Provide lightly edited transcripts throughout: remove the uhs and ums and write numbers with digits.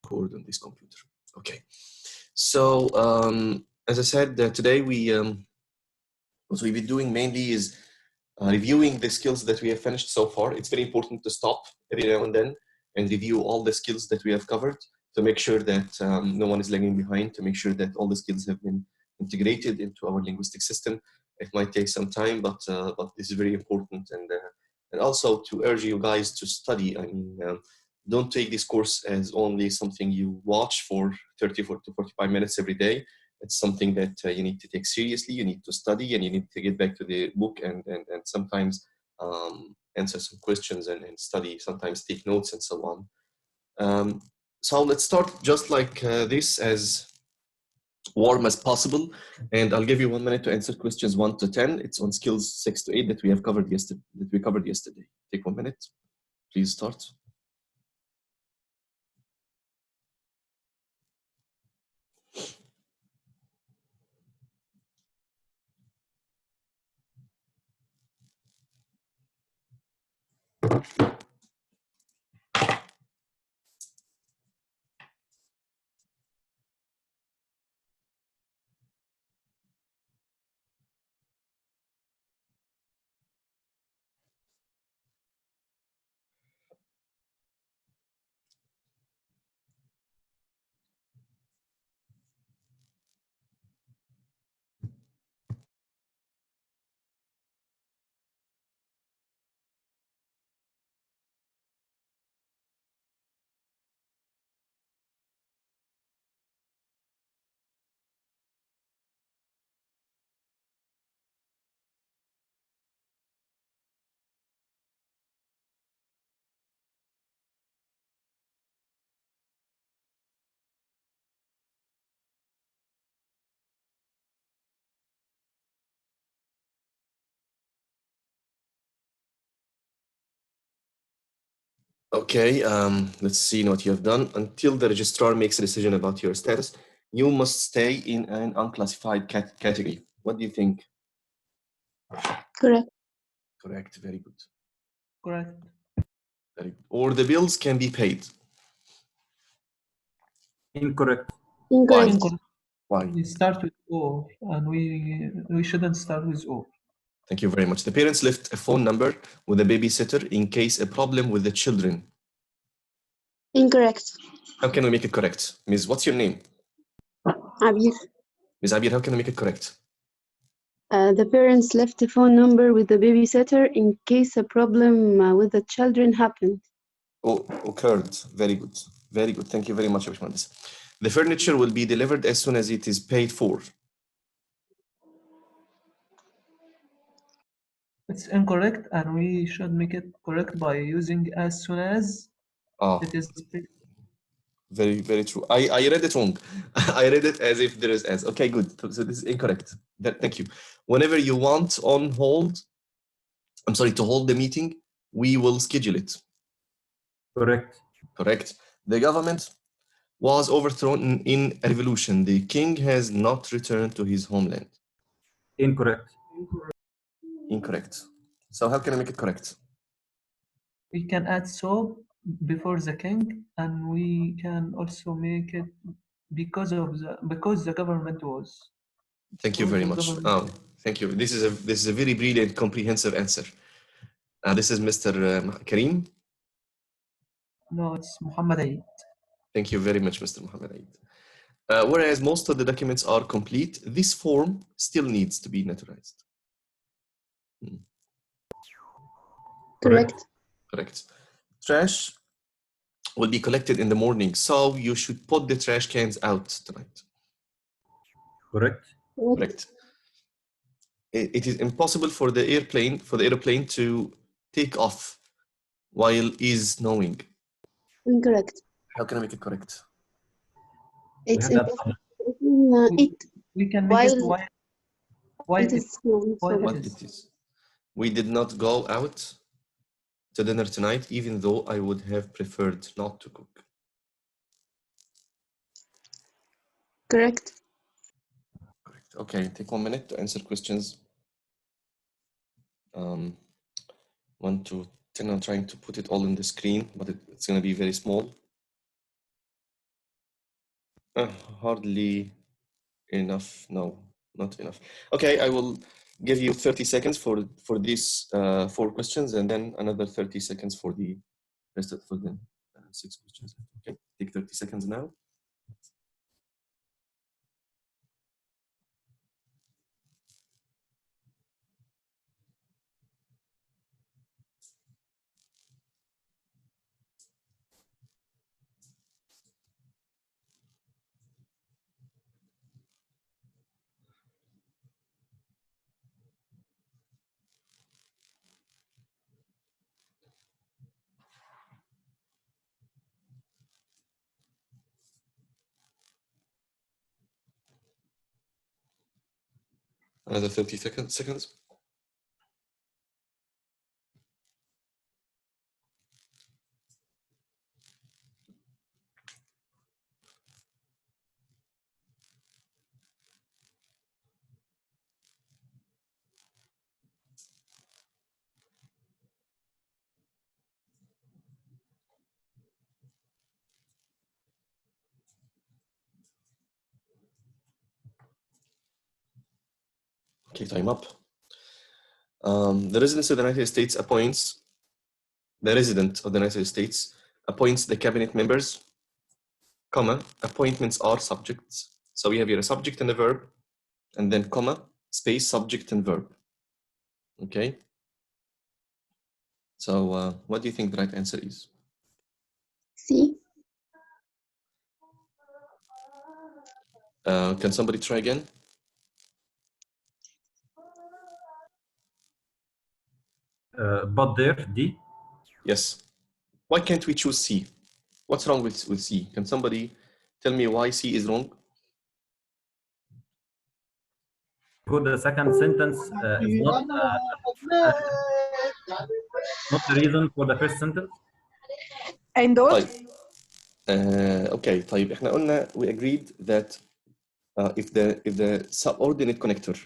record on this computer. Okay. So as I said, today what we've been doing mainly is reviewing the skills that we have finished so far. It's very important to stop every now and then and review all the skills that we have covered to make sure that no one is lagging behind, to make sure that all the skills have been integrated into our linguistic system. It might take some time, but this is very important, and also to urge you guys to study. I mean, don't take this course as only something you watch for 30 to 45 minutes every day. It's something that you need to take seriously. You need to study, and you need to get back to the book and sometimes answer some questions and study, sometimes take notes and so on. So let's start just like this, as warm as possible, and I'll give you 1 minute to answer questions 1 to 10. It's on skills 6 to 8 that we have covered yesterday. Take 1 minute. Please start. Okay, let's see what you have done. Until the registrar makes a decision about your status, you must stay in an unclassified category. What do you think? Correct. Correct, very good. Correct. Very good. Or the bills can be paid. Incorrect. Incorrect. Incorrect. Why? We start with O, and we shouldn't start with O. Thank you very much. The parents left a phone number with a babysitter in case a problem with the children. Incorrect. How can we make it correct? Ms. What's your name? Abir. Ms. Abir, how can we make it correct? The parents left a phone number with the babysitter in case a problem with the children happened. Oh, occurred. Very good. Very good. Thank you very much, Abishmanis. The furniture will be delivered as soon as it is paid for. It's incorrect, and we should make it correct by using as soon as it is paid. Very, very true. I read it wrong. I read it as if there is as. Okay, good. So this is incorrect. Thank you. Whenever you want to hold the meeting, we will schedule it. Correct. Correct. The government was overthrown in a revolution. The king has not returned to his homeland. Incorrect. Incorrect. So how can I make it correct? We can add so before the king, and we can also make it because the government was. Thank you very much. Oh, thank you. This is a very brilliant, comprehensive answer. This is Mr. Karim. No, it's Muhammad Eid. Thank you very much, Mr. Muhammad Eid. Whereas most of the documents are complete, this form still needs to be notarized. Correct. Correct. Trash will be collected in the morning, so you should put the trash cans out tonight. Correct. Correct. It is impossible for the airplane to take off while is snowing. Incorrect. How can I make it correct? It's We had impossible. We can make it while it is snowing. What it is. We did not go out to dinner tonight, even though I would have preferred not to cook. Correct. Correct. Okay, take 1 minute to answer questions 1 to 10. I'm trying to put it all in the screen, but it's going to be very small. Hardly enough. No, not enough. Okay, I will give you 30 seconds for these 4 questions, and then another 30 seconds for the rest of the 6 questions. Okay, take 30 seconds now. Another 30 seconds. Okay, time up. The resident of the United States appoints the resident of the United States appoints the cabinet members, comma, appointments are subjects. So we have here a subject and a verb, and then comma, space, subject and verb. Okay. So what do you think the right answer is? C. Can somebody try again? But there, D. Yes. Why can't we choose C? What's wrong with C? Can somebody tell me why C is wrong? Because the second sentence is not the reason for the first sentence. طيب. Okay. طيب احنا قلنا we agreed that if the subordinate connector,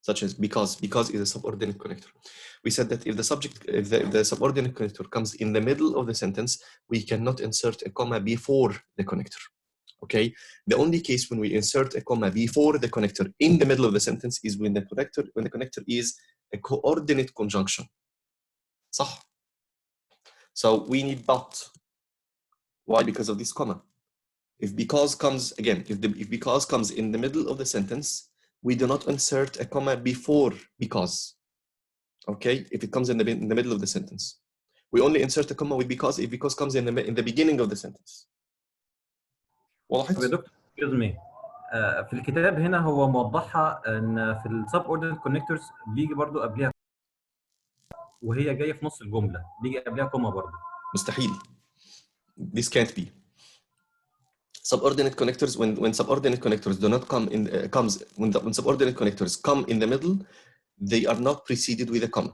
such as because is a subordinate connector, we said that if the subordinate connector comes in the middle of the sentence, we cannot insert a comma before the connector. Okay, the only case when we insert a comma before the connector in the middle of the sentence is when the connector is a coordinate conjunction. صح. So we need but. Why? Because of this comma. If because comes again, if because comes in the middle of the sentence, we do not insert a comma before because. Okay, if it comes in the middle of the sentence, we only insert a comma with because if because comes in the beginning of the sentence. طب يا دكتور excuse me. في الكتاب هنا هو موضحها ان في السب اوردينيت كونكتورز بيجي برضو قبلها وهي جايه في نص الجمله بيجي قبلها كوما برضو. مستحيل. This can't be. Subordinate connectors, when subordinate connectors do not come in, when subordinate connectors come in the middle, they are not preceded with a comma.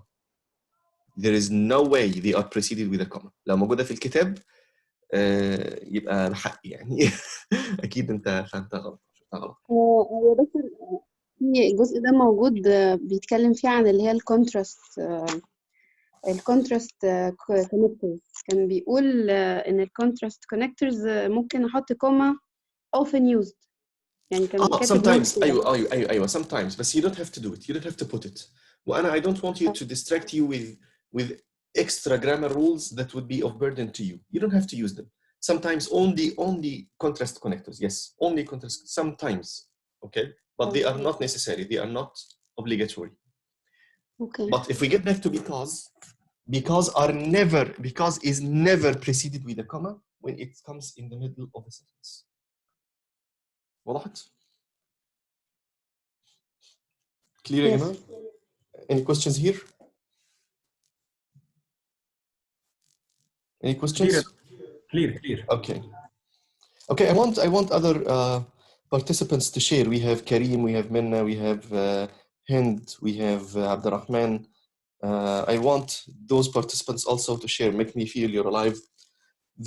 There is no way they are preceded with a comma. لو موجودة في الكتاب يبقى بحقي يعني. أكيد أنت فهمتها غلط. هو بس في الجزء ده موجود بيتكلم فيه عن اللي هي الكونتراست كونكتورز. كان بيقول ان الكونتراست كونكتورز ممكن احط كوما often used. يعني كان sometimes أيوة sometimes, but you don't have to do it. You don't have to put it. وأنا I don't want you to distract you with extra grammar rules that would be of burden to you. You don't have to use them. Sometimes only contrast connectors. Yes, only contrast. Sometimes, okay, but they are not necessary. They are not obligatory. Okay. But if we get back to because is never preceded with a comma when it comes in the middle of a sentence. وضحت? Clear, Yes. Any questions here? Any questions? Clear. Okay. I want other participants to share. We have Karim, we have Minna, we have Hind, we have Abdurrahman. I want those participants also to share. Make me feel you're alive.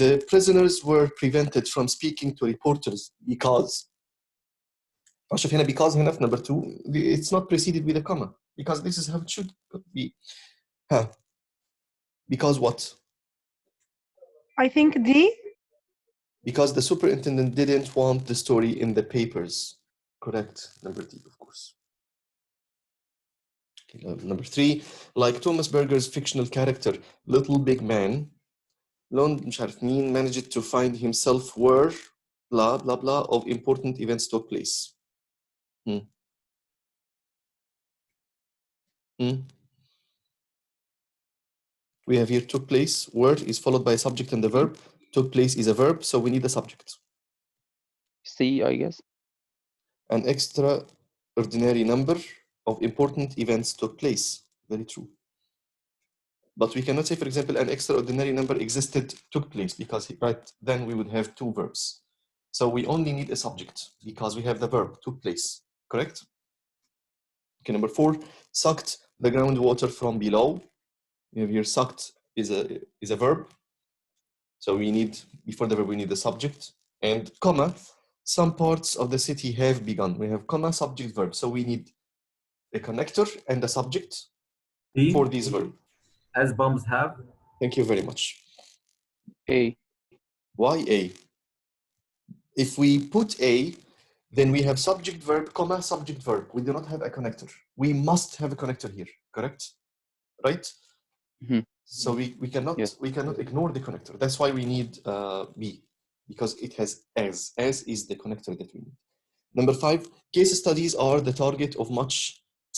The prisoners were prevented from speaking to reporters because. شوف هنا because هنا في number 2 it's not preceded with a comma because this is how it should be. Because what? I think D. Because the superintendent didn't want the story in the papers. Correct. Number D, of course. Okay, number 3, like Thomas Berger's fictional character, Little Big Man, لون مش عارف مين managed to find himself where blah blah blah of important events took place. We have here took place, word is followed by a subject and the verb. Took place is a verb, so we need a subject. C, I guess. An extraordinary number of important events took place. Very true. But we cannot say, for example, an extraordinary number existed, took place, because right then we would have 2 verbs. So we only need a subject because we have the verb, took place, correct? Okay, number 4, sucked the groundwater from below. We have here sucked is a verb. So we need, before the verb, we need the subject. And comma, some parts of the city have begun. We have comma, subject, verb. So we need a connector and a subject D, for these verbs. as bombs have. Thank you very much. A. Why A? If we put A, then we have subject, verb, comma, subject, verb. We do not have a connector. We must have a connector here, correct? Right? Mhm. So we cannot ignore the connector. That's why we need B, because it has as. As is the connector that we need. Number 5, case studies are the target of much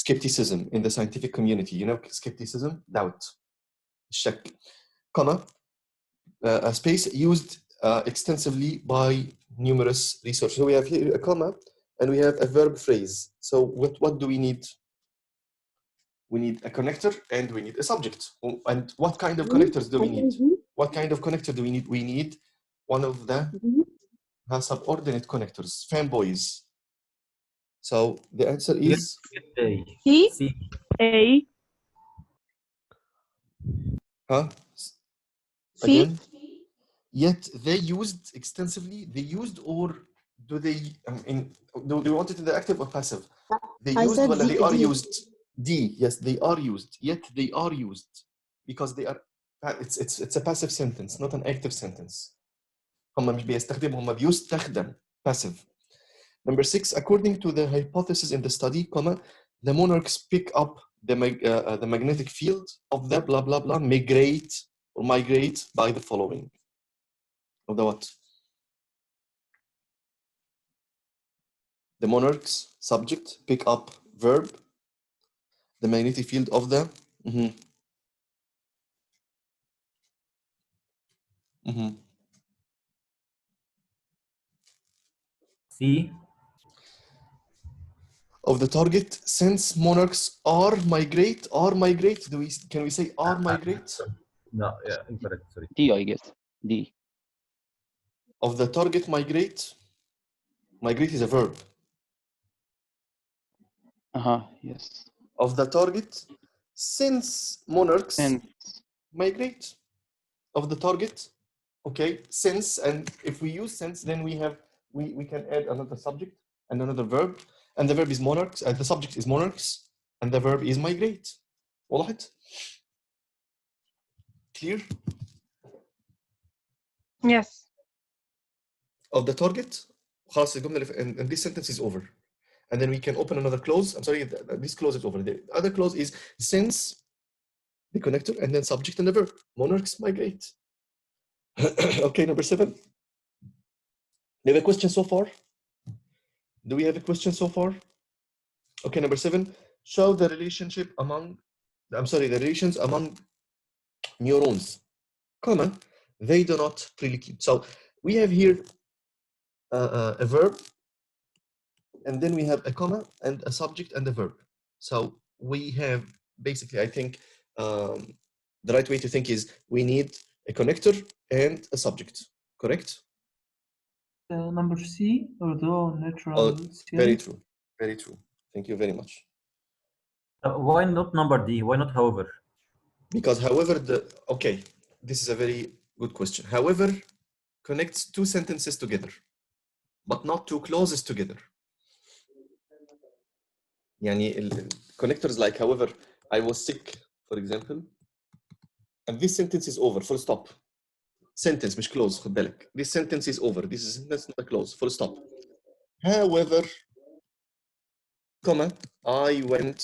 skepticism in the scientific community. You know, skepticism, doubt, shak, comma, a space used extensively by numerous researchers. So we have here a comma and we have a verb phrase. So what do we need? We need a connector and we need a subject. And what kind of connectors do we need? What kind of connector do we need? We need one of the subordinate connectors, fanboys. So the answer is A. C. C. A. huh? C. Again? Yet they used extensively. They used, or do they? Do they want it in the active or passive? They I used, said well, D. they are D. used. D. Yes, they are used. Yet they are used because they are. It's a passive sentence, not an active sentence. هم مش بيستخدم، هم بيستخدم passive. Number 6, according to the hypothesis in the study, comma, the monarchs pick up the magnetic field of the blah blah blah migrate by the following. Of the what? The monarchs, subject, pick up, verb, the magnetic field of the C. of the target. Since monarchs are migrate, can we say are migrate? No, yeah, incorrect. Sorry. D, I guess. D. Of the target migrate. Migrate is a verb. Yes. Of the target, since monarchs And migrate. Of the target, okay, since, and if we use since, then we can add another subject and another verb, and the verb is monarchs, and the subject is monarchs, and the verb is migrate. وضحت? Clear? Yes. Of the target, خلاص الجملة اللي and this sentence is over. And then we can open another clause. I'm sorry, this clause is over. The other clause is since the connector and then subject and the verb. Monarchs migrate. Okay, number 7. We have a question so far? Do we have a question so far? Okay, number 7. Show the relationship among, the relations among neurons, comma, they do not relate. So we have here a verb, and then we have a comma and a subject and a verb. So we have basically, I think the right way to think is we need a connector and a subject, correct? Number C, although natural Very series. true, very true. Thank you very much. Why not number D? Why not however? Because however, okay, this is a very good question. However connects 2 sentences together, but not 2 clauses together. يعني connectors like however, I was sick, for example, and this sentence is over, full stop. sentence مش close خد بالك. This sentence is over. This is sentence not a close. Full stop. However, comma, I went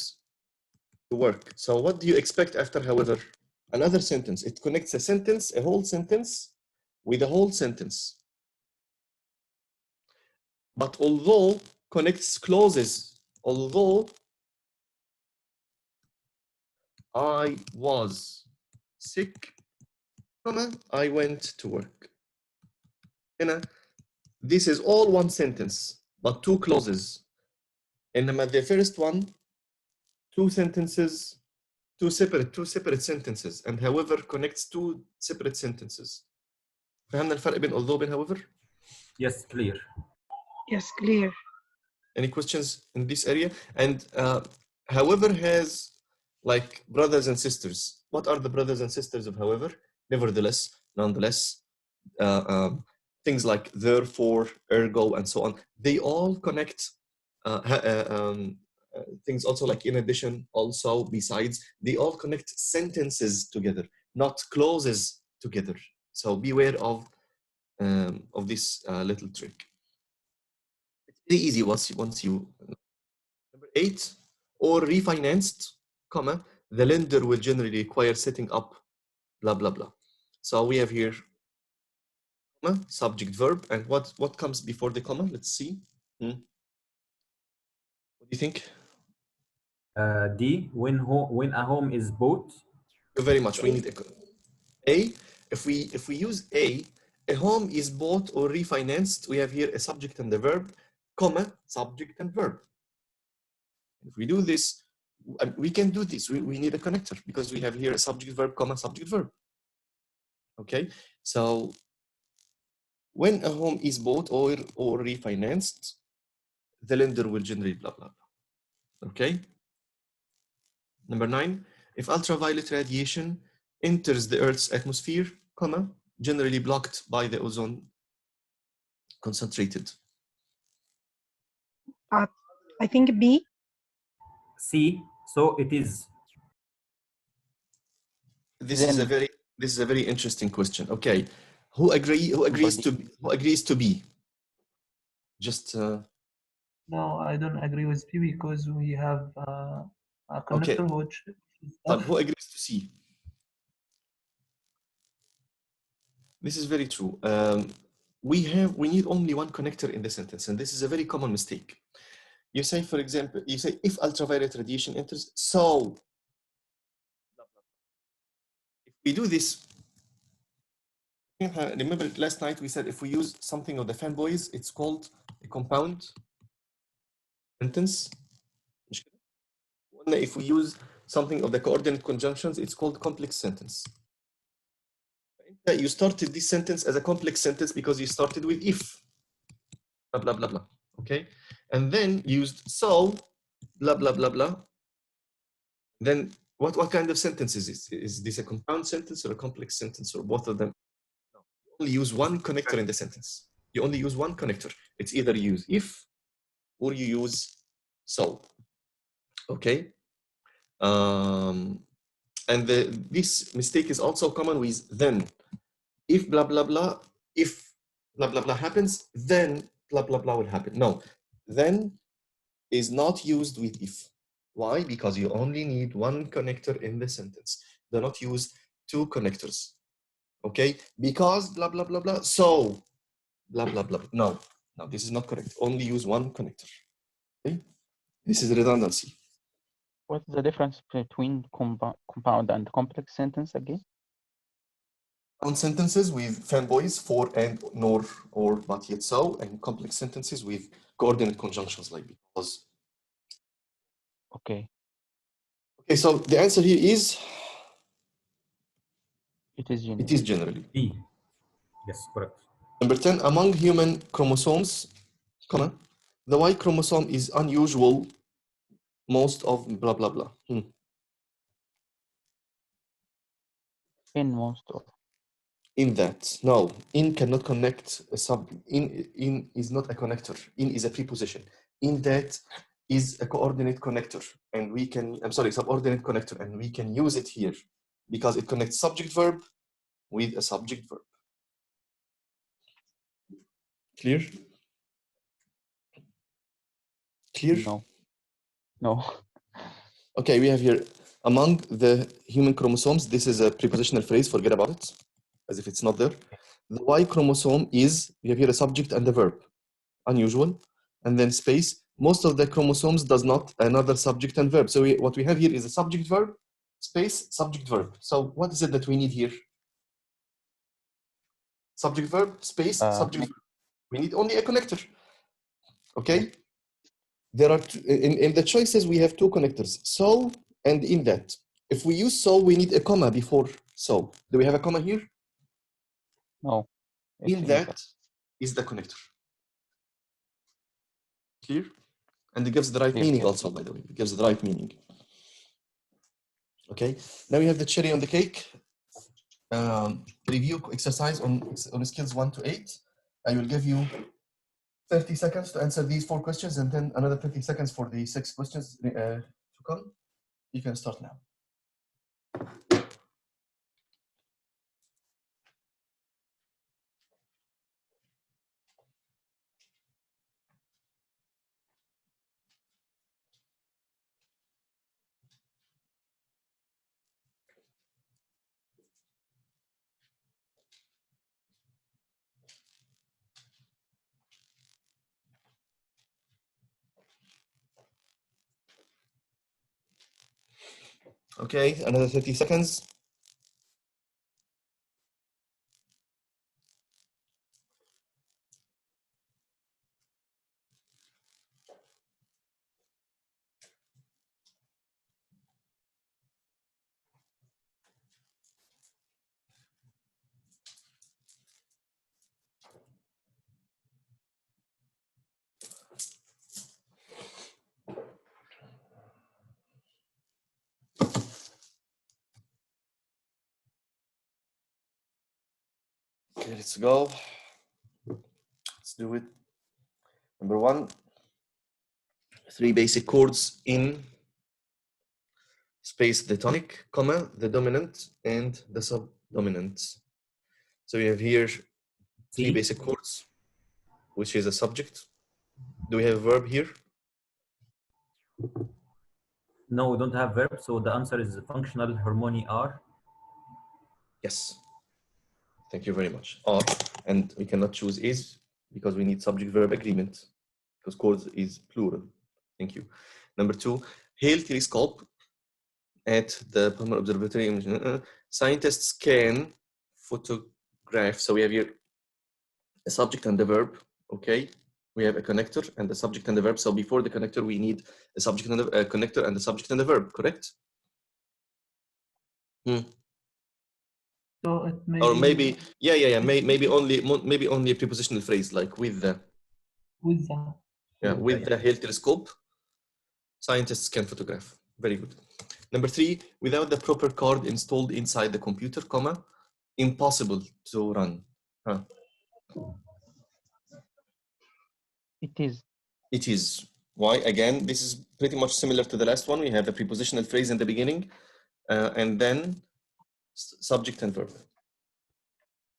to work. So what do you expect after however? Another sentence. It connects a sentence, a whole sentence, with a whole sentence. But although connects clauses, although I was sick, comma, I went to work. This is all one sentence, but two clauses. And the first one, two sentences, two separate sentences, and however connects two separate sentences. فهمنا الفرق بين although بين however? Yes, clear. Yes, clear. Any questions in this area? And however has like brothers and sisters. What are the brothers and sisters of however? Nevertheless, nonetheless, things like therefore, ergo, and so on. They all connect things also like in addition, also, besides. They all connect sentences together, not clauses together. So beware of this little trick. It's very easy once you. Number 8, or refinanced, comma, the lender will generally require setting up blah blah blah. So we have here comma, subject verb, and what comes before the comma? Let's see. What do you think? D, when a home is bought. Thank you very much. We need a. If we use a home is bought or refinanced, we have here a subject and the verb, comma, subject and verb. If we do this, we can do this. We need a connector because we have here a subject verb, comma, subject verb. Okay, so when a home is bought or refinanced, the lender will generate blah blah blah. Okay. Number 9, if ultraviolet radiation enters the Earth's atmosphere, comma, generally blocked by the ozone concentrated. I think B. C, so it is. This is a very interesting question. Okay, who agrees to B? Just No, I don't agree with B because we have a connector okay. which is But F. who agrees to C? This is very true. We need only one connector in the sentence, and this is a very common mistake. You say, for example, you say if ultraviolet radiation enters, so if we do this, remember last night we said if we use something of the fanboys, it's called a compound sentence. If we use something of the coordinate conjunctions, it's called complex sentence. You started this sentence as a complex sentence because you started with if, blah, blah, blah, blah, okay? And then used so, blah, blah, blah, blah. Then what kind of sentence is this? Is this a compound sentence or a complex sentence or both of them? No. You only use one connector in the sentence. You only use one connector. It's either you use if or you use so, okay? And this mistake is also common with then. If blah, blah, blah, if blah, blah, blah happens, then blah, blah, blah will happen. No, then is not used with if. Why? Because you only need one connector in the sentence. Do not use two connectors, okay? Because blah, blah, blah, blah, so blah, blah, blah. No, this is not correct. Only use one connector, okay? This is redundancy. What's the difference between compound and complex sentence again? On sentences with fanboys, for, and, nor, or, but, yet, so, and complex sentences with coordinate conjunctions like because. Okay. Okay, so the answer here is? It is generally. It is generally. B. Yes, correct. Number 10, among human chromosomes, comma, the Y chromosome is unusual most of blah, blah, blah. In most of. In that, no, in cannot connect a sub, in is not a connector, in is a preposition. In that is a coordinate connector, and we can, subordinate connector, and we can use it here because it connects subject verb with a subject verb. Clear? Clear? No. No. Okay, we have here among the human chromosomes. This is a prepositional phrase. Forget about it, as if it's not there. The Y chromosome is. We have here a subject and a verb. Unusual, and then space. Most of the chromosomes does not another subject and verb. So what we have here is a subject verb, space, subject verb. So what is it that we need here? Subject verb, space, subject verb. We need only a connector. Okay. There are in the choices we have two connectors. So and in that. If we use so, we need a comma before so. Do we have a comma here? No. In that is the connector. Clear? And it gives the right Clear, meaning yes. also, by the way. It gives the right meaning. Okay, now we have the cherry on the cake. Review exercise on skills 1 to 8. I will give you 30 seconds to answer these 4 questions and then another 30 seconds for the 6 questions to come. You can start now. Okay, another 30 seconds. Okay, let's go. Let's do it. Number 1, 3 basic chords in space, the tonic, comma, the dominant, and the subdominant. So we have here 3 basic chords, which is a subject. Do we have a verb here? No, we don't have verb, so the answer is functional harmony are. Yes. Thank you very much. Are, and we cannot choose is because we need subject-verb agreement because chords is plural. Thank you. Number 2, Hale telescope at the Palmer Observatory. Scientists can photograph. So we have here a subject and a verb. Okay. We have a connector and the subject and the verb. So before the connector, we need a subject and a connector and the subject and the verb. Correct? So it may Or be maybe, yeah. Maybe only a prepositional phrase like with the. with the. Yeah, with the Hale telescope, scientists can photograph. Very good. Number 3, without the proper card installed inside the computer, comma, impossible to run. Huh. It is. It is. Why? Again, this is pretty much similar to the last one. We have a prepositional phrase in the beginning, and then subject and verb.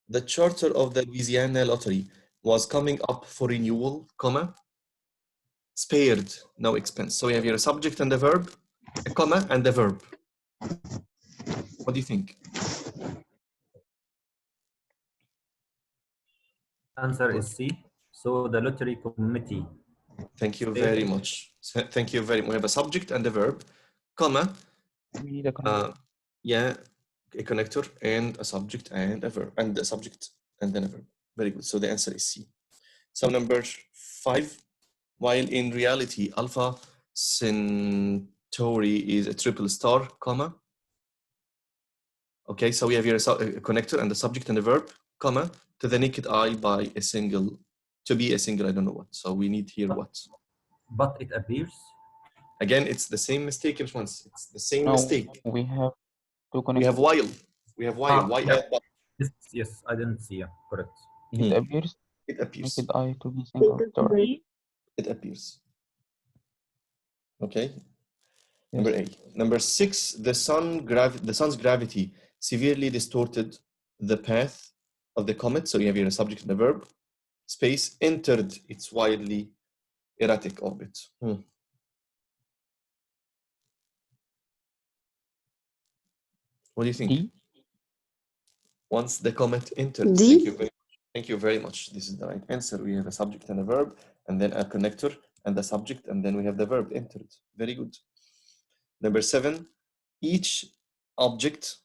The charter of the Louisiana lottery was coming up for renewal, comma, spared no expense. So we have here a subject and a verb, a comma and a verb. What do you think? Answer is C. So the lottery committee. Thank you very much. Thank you very much. We have a subject and a verb, comma, We need a connector. yeah, a connector and a subject and a verb, and a subject and then a verb. Very good. So the answer is C. So number 5, while in reality, Alpha Centauri is a triple star, comma. Okay, so we have here a connector and a subject and a verb, comma, to the naked eye by a single, to be a single, I don't know what. So we need here what? But it appears. Again, it's the same mistake as once. It's the same No, mistake. we have two connectors. We have while. We have while. But Yes, I didn't see. Yeah, correct. It appears. It appears. Naked eye to be single star. It appears. Okay. Yes. Number 8. Number 6. The sun's gravity severely distorted the path of the comet. So you have here a subject and a verb. space entered its wildly erratic orbit. What do you think? D. Once the comet entered. D. Thank you very much. Thank you very much. This is the right answer. We have a subject and a verb, and then a connector and the subject, and then we have the verb entered. Very good. Number 7, each object,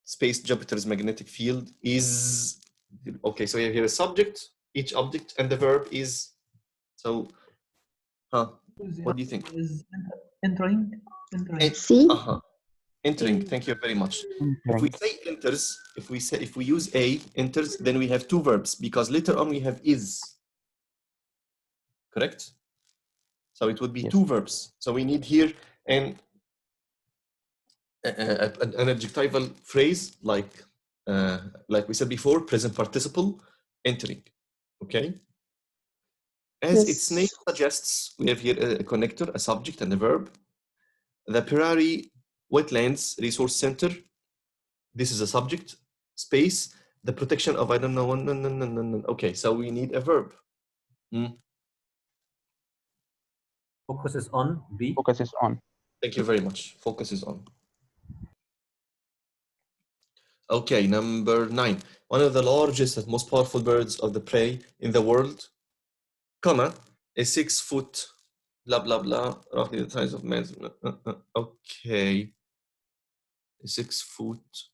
space Jupiter's magnetic field is, okay, so you have here a subject, each object, and the verb is, so, what do you think? Is entering. C. Entering. Thank you very much. If we say enters, if we use a enters, then we have two verbs because later on we have is. Correct? So it would be two verbs. So we need here an adjectival phrase like we said before, present participle, entering. Okay. As its name suggests, we have here a connector, a subject, and a verb. The Perari Wetlands Resource Center. This is a subject. Space. The protection of, I don't know. No. Okay, so we need a verb. Focuses on. B. Focuses on. Thank you very much. Focuses on. Okay, number 9. One of the largest and most powerful birds of the prey in the world, comma, a 6 foot, blah, blah, blah, roughly the size of man's, okay. A 6 foot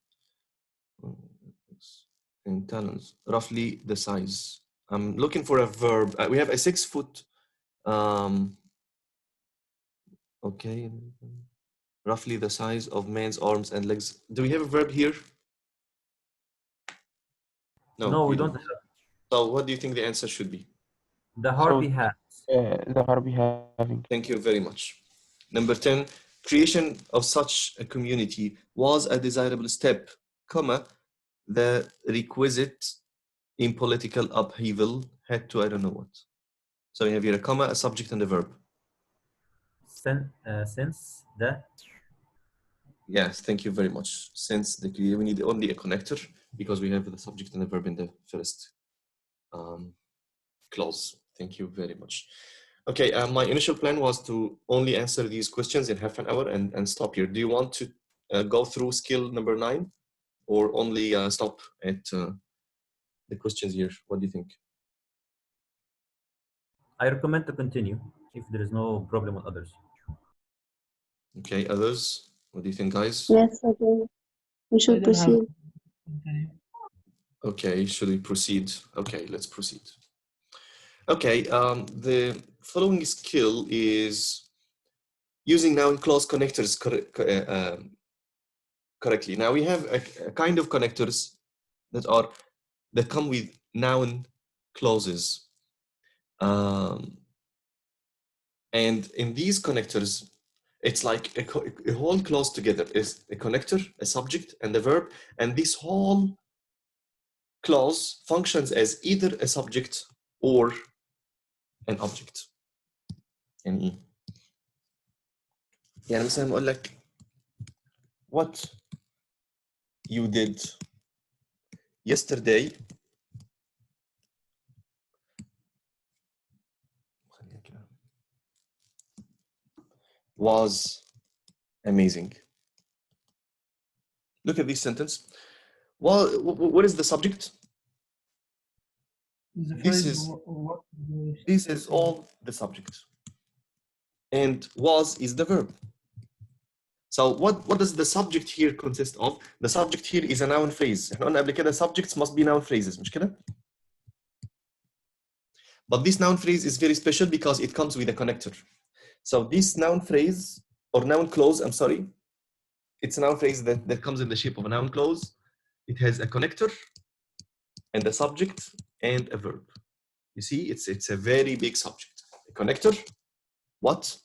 in talons, roughly the size. I'm looking for a verb. We have a 6 foot, okay, roughly the size of man's arms and legs. Do we have a verb here? No, we don't have. So what do you think the answer should be? The Harvey hat. The Harvey having. Thank you very much. Number 10, creation of such a community was a desirable step, comma, the requisite in political upheaval had to, I don't know what. So you have here a comma, a subject, and a verb. Since the. Yes, thank you very much. Since the, we need only a connector because we have the subject and the verb in the first clause. Thank you very much. Okay, my initial plan was to only answer these questions in half an hour and stop here. Do you want to go through skill number 9 or only stop at the questions here? What do you think? I recommend to continue if there is no problem with others. Okay, others? What do you think, guys? Yes, okay. We should proceed. Okay, should we proceed? Okay, let's proceed. Okay, the following skill is using noun clause connectors correctly. Now we have a kind of connectors that come with noun clauses. And in these connectors, it's like a whole clause together is a connector, a subject, and a verb. And this whole clause functions as either a subject or an object. يعني مثلا بقول لك what you did yesterday was amazing. Look at this sentence. Well, what is the subject? This is all the subject. And was is the verb. So what does the subject here consist of? The subject here is a noun phrase. احنا قلنا قبل كده subjects must be noun phrases, مش كده? But this noun phrase is very special because it comes with a connector. So this noun phrase or noun clause, I'm sorry, it's a noun phrase that comes in the shape of a noun clause. It has a connector and a subject and a verb. You see, it's a very big subject. A connector, what?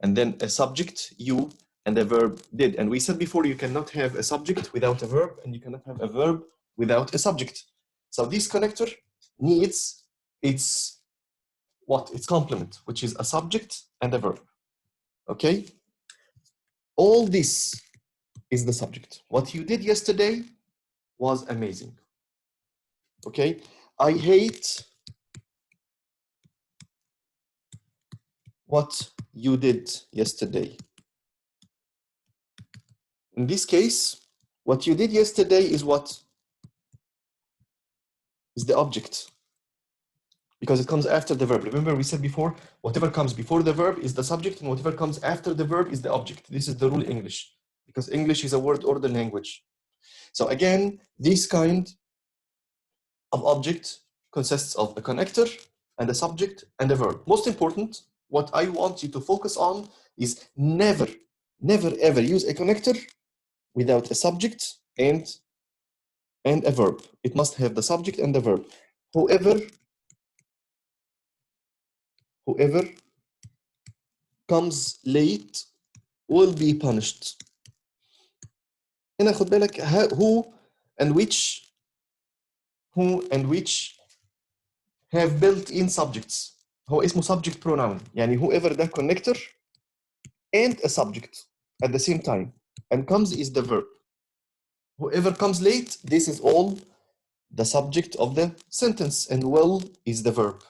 And then a subject, you, and a verb, did. And we said before, you cannot have a subject without a verb, and you cannot have a verb without a subject. So this connector needs its what? Its complement, which is a subject and a verb. Okay? All this is the subject. What you did yesterday was amazing. Okay? I hate what you did yesterday. In this case, what you did yesterday is what? Is the object. Because it comes after the verb. Remember we said before, whatever comes before the verb is the subject and whatever comes after the verb is the object. This is the rule in English. Because English is a word order language. So again, this kind of object consists of a connector and a subject and a verb. Most important, what I want you to focus on is never, never ever use a connector without a subject and a verb. It must have the subject and the verb. Whoever comes late will be punished. هنا خد بالك who and which have built-in subjects. هو اسمه subject pronoun. يعني whoever ده connector and a subject at the same time. And comes is the verb. Whoever comes late, this is all the subject of the sentence, and will is the verb.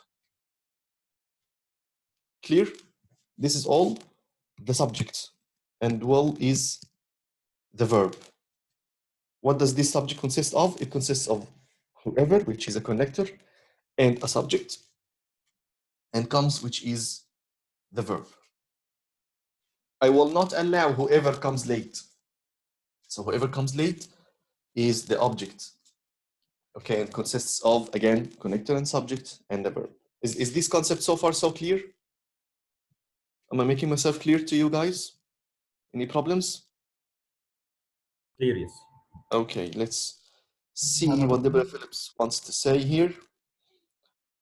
Clear? This is all the subject, and will is the verb. What does this subject consist of? It consists of whoever, which is a connector, and a subject, and comes, which is the verb. I will not allow whoever comes late. So whoever comes late is the object. Okay, it consists of, again, connector and subject and the verb. Is this concept so far so clear? Am I making myself clear to you guys? Any problems? Clear, yes. Okay, let's see what Deborah Phillips wants to say here.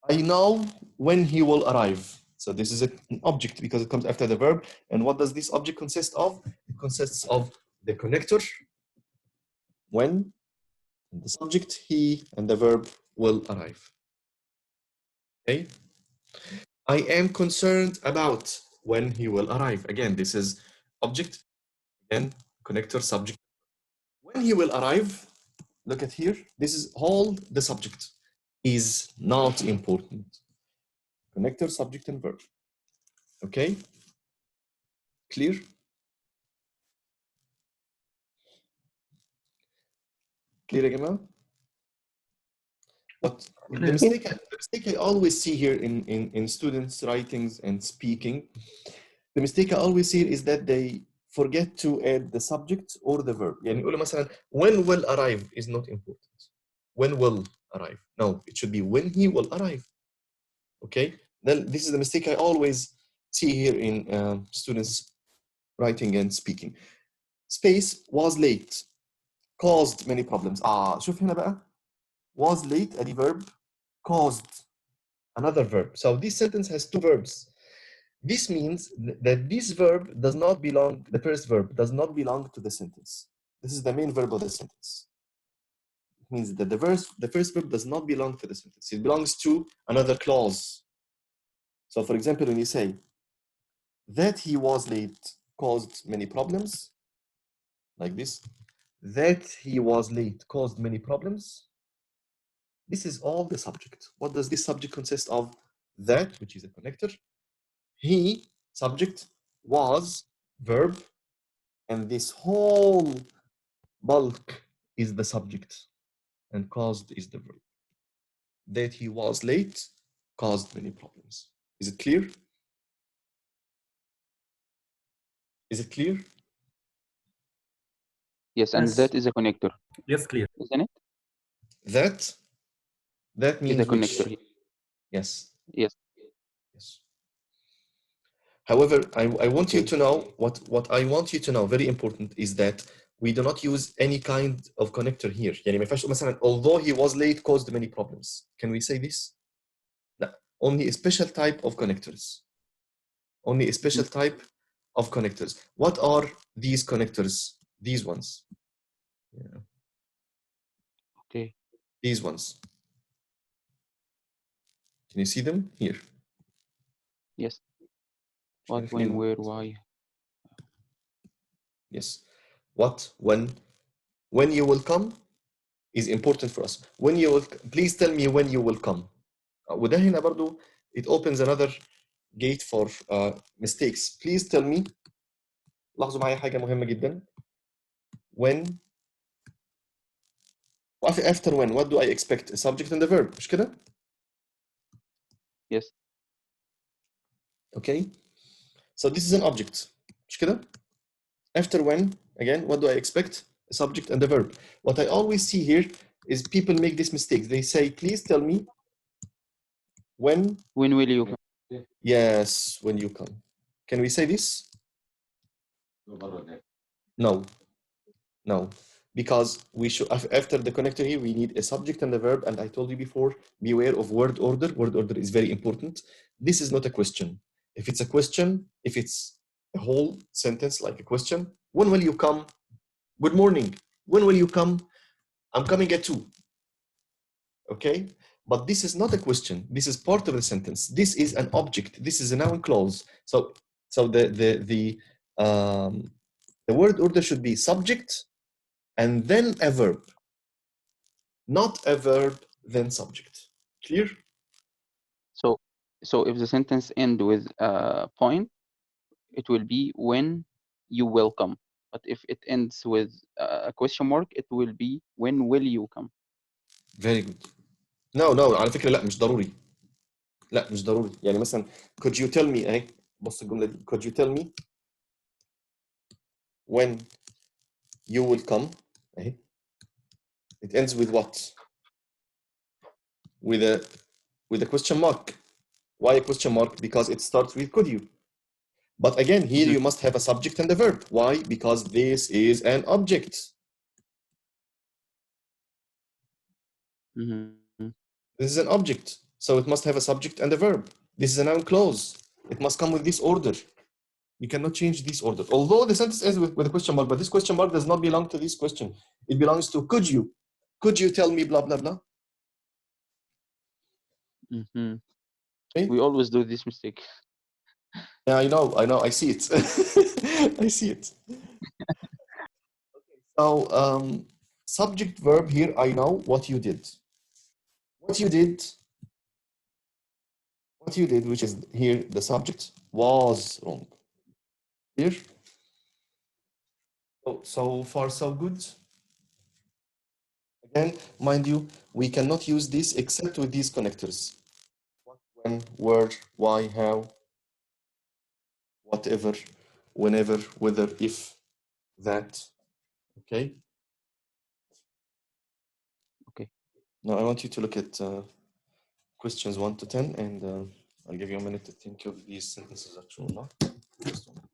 I know when he will arrive. So this is an object because it comes after the verb. And what does this object consist of? It consists of the connector, when, and the subject, he, and the verb will arrive. Okay. I am concerned about when he will arrive. Again, this is object, again, connector, subject. When he will arrive, look at here, this is all the subject is not important. Connector, subject, and verb. Okay? Clear? Clear, يا جماعة? But the mistake I always see here in students' writings and speaking, the mistake I always see is that they forget to add the subject or the verb. يعني يقولوا مثلا when will arrive is not important. When will arrive? No, it should be when he will arrive. Okay? Then this is the mistake I always see here in students' writing and speaking. Space was late, caused many problems. شوف هنا بقى. Was late, a verb, caused another verb. So this sentence has two verbs. This means that this verb does not belong, the first verb does not belong to the sentence. This is the main verb of the sentence. It means that the first verb does not belong to the sentence. It belongs to another clause. So for example, when you say, that he was late caused many problems, like this, that he was late caused many problems, this is all the subject. What does this subject consist of? That, which is a connector, he, subject, was, verb, and this whole bulk is the subject, and caused is the verb. That he was late caused many problems. Is it clear? Is it clear? Yes, and Yes. that is a connector, Yes, clear. isn't it? That Is means a which? connector here. Yes. Yes. Yes. However, I want you Okay. to know, what I want you to know, very important, is that we do not use any kind of connector here. يعني ما ينفعش مثلا although he was late caused many problems. Can we say this? لا. Only a special type of connectors. Only a special type of connectors. What are these connectors? These ones. Yeah. Okay. These ones. Can you see them? Here. Yes. What, when, where, why? Yes. What, when you will come is important for us. When you will, please tell me when you will come. وده هنا برضو it opens another gate for mistakes. Please tell me. لاحظوا معايا حاجة مهمة جدا. When after when, what do I expect? A subject and a verb. مش كده؟ Yes. Okay. So this is an object. مش كده؟ After when, again, what do I expect? A subject and a verb. What I always see here is people make this mistake. They say, please tell me when. When will you come? Yes, when you come. Can we say this? No. No. Because we should, after the connector here, we need a subject and a verb. And I told you before, beware of word order. Word order is very important. This is not a question. If it's a question, if it's a whole sentence like a question, when will you come? Good morning. When will you come? I'm coming at 2. Okay? But this is not a question. This is part of the sentence. This is an object. This is a noun clause. So the word order should be subject and then a verb. Not a verb, then subject. Clear? So if the sentence end with a point, it will be when you will come. But if it ends with a question mark, it will be when will you come. Very good. No على فكرة لا مش ضروري. لا مش ضروري. يعني مثلا could you tell me اهي بص الجملة دي. Could you tell me when you will come اهي. It ends with what? With a question mark. Why a question mark? Because it starts with could you. But again, here you must have a subject and a verb. Why? Because this is an object. This is an object. So it must have a subject and a verb. This is a noun clause. It must come with this order. You cannot change this order. Although the sentence ends with a question mark, but this question mark does not belong to this question. It belongs to could you. Could you tell me blah, blah, blah? Okay? We always do this mistake. Yeah, I know, I see it. I see it. So, subject verb here, I know what you did. What you did, which is here the subject, was wrong. Here. So far, so good. Again, mind you, we cannot use this except with these connectors. What, when, where, why, how, whatever, whenever, whether, if, that. Okay? Okay. Now I want you to look at questions 1 to 10, and I'll give you a minute to think if these sentences are true or not. Just 1 minute.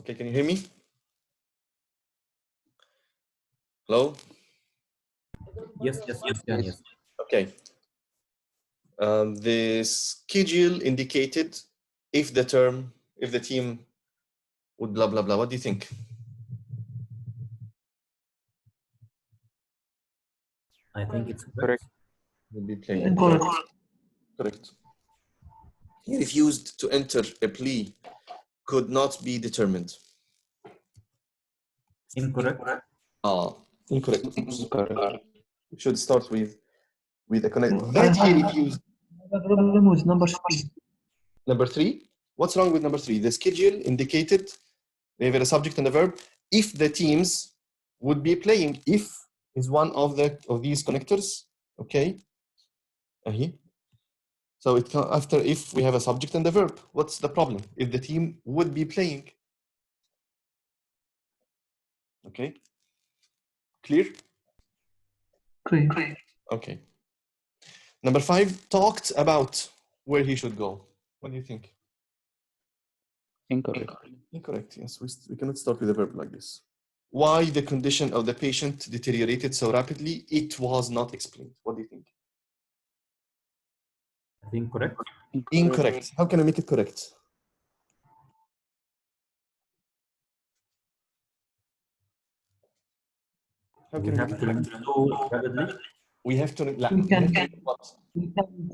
Okay, can you hear me? Hello? Yes, you can, yes. Okay. The schedule indicated if the team would blah, blah, blah. What do you think? I think it's Correct. Would be playing. Incorrect. Correct. He refused to enter a plea could not be determined. Incorrect. Incorrect. Correct. It should start with a connect. That he refused. The problem with number 3. Number 3. What's wrong with number 3? The schedule indicated we have a subject and a verb. If the teams would be playing, if is one of these connectors. Okay. Here. So it can, after if we have a subject and a verb, what's the problem? If the team would be playing. Okay. Clear? Clear. Okay. Number 5, talked about where he should go. What do you think? Incorrect. Incorrect. Yes, we cannot start with a verb like this. Why the condition of the patient deteriorated so rapidly? It was not explained. What do you think? I think correct. Incorrect. How can I make it correct? How We can have to know rapidly. we have to لا, We we can have to what?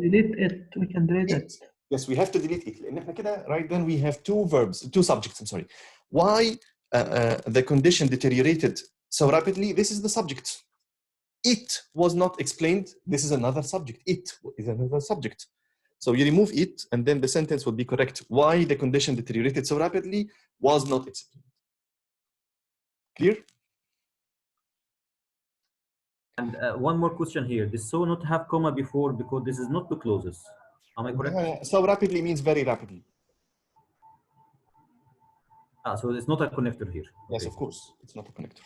delete it. We can delete it. Yes, we have to delete it. لأن احنا كده, right then we have two subjects. I'm sorry. Why the condition deteriorated so rapidly? This is the subject. It was not explained. This is another subject. It is another subject. So you remove it, and then the sentence would be correct. Why the condition deteriorated so rapidly was not explained. Clear? And one more question here. This so not have comma before because this is not two clauses. Am I correct? So rapidly means very rapidly. So it's not a connector here. Yes, Okay. of course. It's not a connector.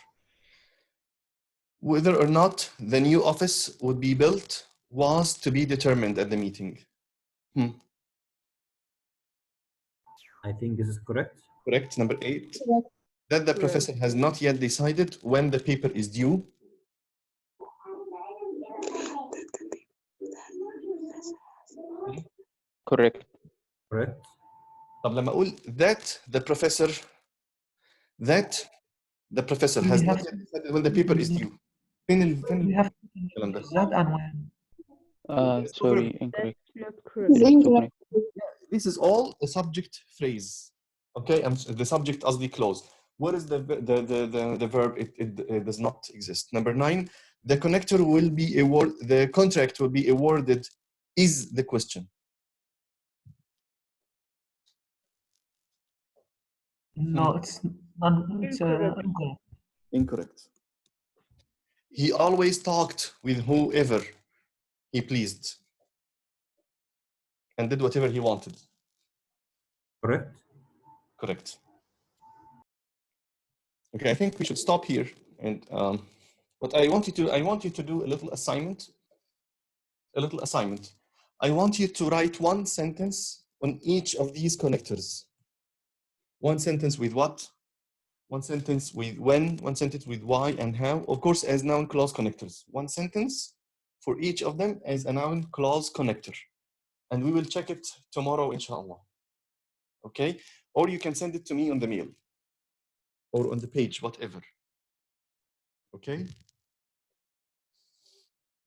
Whether or not the new office would be built was to be determined at the meeting. I think this is correct. Correct. Number 8. That the professor has not yet decided when the paper is due. Correct. Correct. طب لما أقول that the professor has not yet decided when the paper is due. We have الكلام ده؟ that and when. Sorry, incorrect. Not It's correct. incorrect. This is all a subject phrase. Okay, the subject قصدي clause. What is the verb? It does not exist. Number 9, the connector will be the contract will be awarded is the question. No, it's incorrect. Incorrect. He always talked with whoever he pleased and did whatever he wanted. Correct. Correct. Okay, I think we should stop here. And but I want you to do a little assignment. I want you to write one sentence on each of these connectors. One sentence with what? One sentence with when, one sentence with why and how. Of course, as noun clause connectors. One sentence for each of them as a noun clause connector. And we will check it tomorrow, inshallah. Okay? Or you can send it to me on the mail or on the page, whatever. Okay?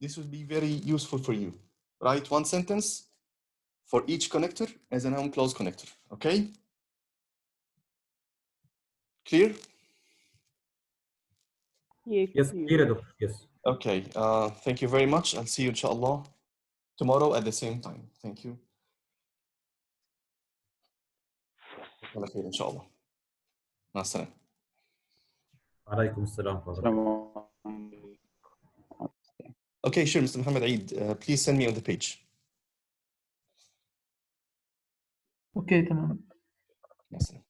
This would be very useful for you. Write one sentence for each connector as a noun clause connector. Okay? Clear? Yes, clear, doctor. Yes. Okay. Thank you very much. I'll see you, inshallah, tomorrow at the same time. Thank you. على خير إن شاء الله. مع السلامة. عليكم السلام ورحمة الله. Okay, sure, Mr. Muhammad Eid. Please send me on the page. Okay, تمام. مع السلامة.